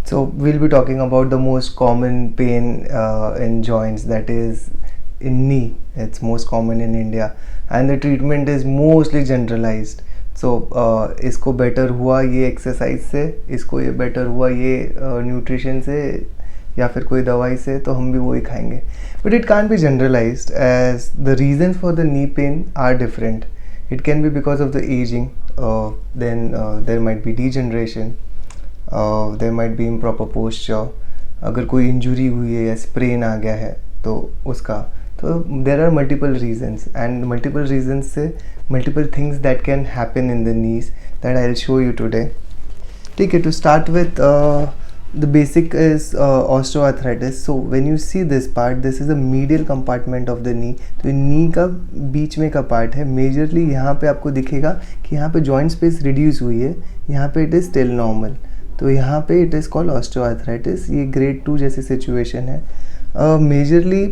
So we'll be talking about the most common pain in joints, that is in knee. It's most common in India and the treatment is mostly generalized. So इसको better हुआ ये exercise से, इसको ये better हुआ ये nutrition से या फिर कोई दवाई से, तो हम भी वही खाएंगे. But it can't be generalized as the reasons for the knee pain are different. It can be because of the aging, then there might be degeneration, there might be improper posture, अगर कोई injury हुई है या sprain आ गया है तो उसका. तो there are multiple reasons and multiple reasons से multiple things that can happen in the knees that I will show you today. ठीक है, to start with the basic is osteoarthritis. So when you see this part, this is a medial compartment of the knee. तो knee का बीच में का part है. Majorly यहाँ पे आपको दिखेगा कि यहाँ पे जॉइंट स्पेस रिड्यूस हुई है, यहाँ पे इट इज़ स्टिल नॉर्मल. तो यहाँ पे इट इज़ कॉल्ड ऑस्टियोआर्थराइटिस. ये ग्रेड 2 जैसी सिचुएशन है. मेजरली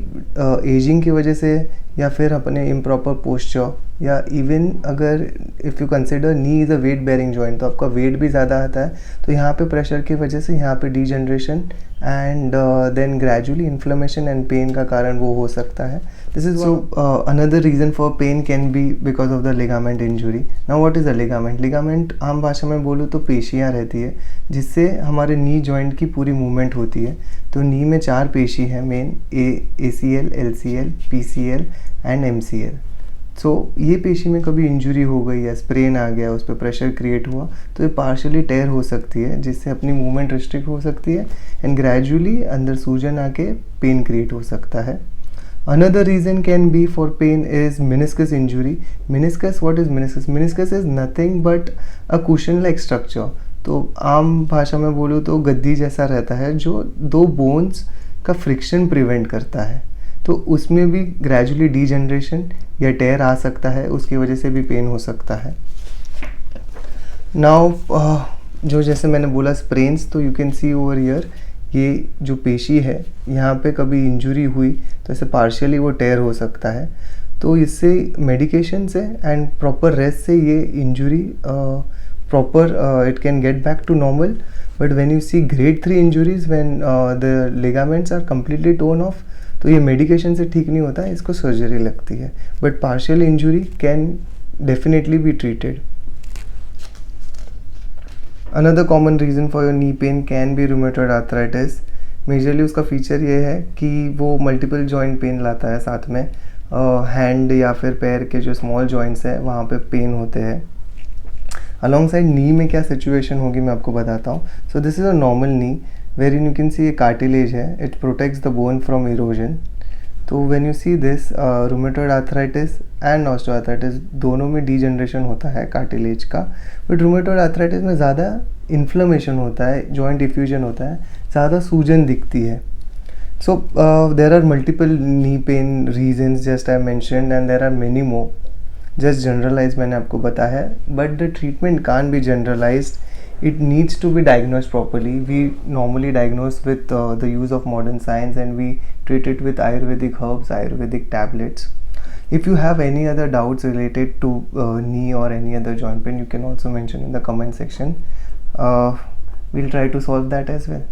एजिंग की वजह से या फिर अपने इम्प्रॉपर पोस्चर या इवन अगर if you consider knee is a weight bearing joint, तो आपका वेट भी ज़्यादा आता है, तो यहाँ पे प्रेशर की वजह से यहाँ पे degeneration and then gradually inflammation and pain का कारण वो हो सकता है. This is so another reason for pain can be because of the ligament injury. Now what is a ligament? Ligament आम भाषा में बोलूँ तो पेशियाँ रहती है जिससे हमारे नी जॉइंट की पूरी मूवमेंट होती है. तो नी में 4 पेशी हैं main, ACL, LCL, PCL and MCL. सो ये पेशी में कभी इंजुरी हो गई या स्प्रेन आ गया, उस पर प्रेशर क्रिएट हुआ, तो ये पार्शियली टेयर हो सकती है जिससे अपनी मूवमेंट रिस्ट्रिक्ट हो सकती है एंड ग्रेजुअली अंदर सूजन आके पेन क्रिएट हो सकता है. Another reason can be for pain is meniscus injury. Meniscus, what is meniscus? Meniscus is nothing but a cushion like structure. तो आम भाषा में बोलूँ तो गद्दी जैसा रहता है जो 2 बोन्स का फ्रिक्शन प्रिवेंट करता है. तो उसमें भी ग्रेजुअली डीजनरेशन या टेयर आ सकता है, उसकी वजह से भी पेन हो सकता है. नाउ जो जैसे मैंने बोला स्प्रेन्स, तो you can see over here ये जो पेशी है यहाँ पे कभी इंजुरी हुई तो ऐसे पार्शियली वो टेयर हो सकता है. तो इससे मेडिकेशन से एंड प्रॉपर रेस्ट से ये injury proper it can get back to normal. But when you see grade 3 injuries when the ligaments are completely torn off, तो ये मेडिकेशन से ठीक नहीं होता है, इसको सर्जरी लगती है. But partial injury can definitely be treated. Another common reason for your knee pain can B rheumatoid arthritis. Majorly उसका फीचर ये है कि वो मल्टीपल जॉइंट पेन लाता है साथ में. हैंड या फिर पैर के जो स्मॉल जॉइंट्स हैं वहाँ पे पेन होते हैं. अलॉन्ग साइड नी में क्या सिचुएशन होगी मैं आपको बताता हूँ. So this is a normal knee wherein you can see a cartilage है, it protects the bone from erosion. तो when you see this rheumatoid arthritis and osteoarthritis दोनों में degeneration होता है cartilage का, but rheumatoid arthritis में ज़्यादा inflammation होता है, joint effusion होता है, ज़्यादा सूजन दिखती है. So there are multiple knee pain reasons just I mentioned and there are many more. Just generalized मैंने आपको बताया है, but the treatment can't be generalized. It needs to be diagnosed properly. We normally diagnose with the use of modern science and we treat it with Ayurvedic herbs, Ayurvedic tablets. If you have any other doubts related to knee or any other joint pain, you can also mention in the comment section. We'll try to solve that as well.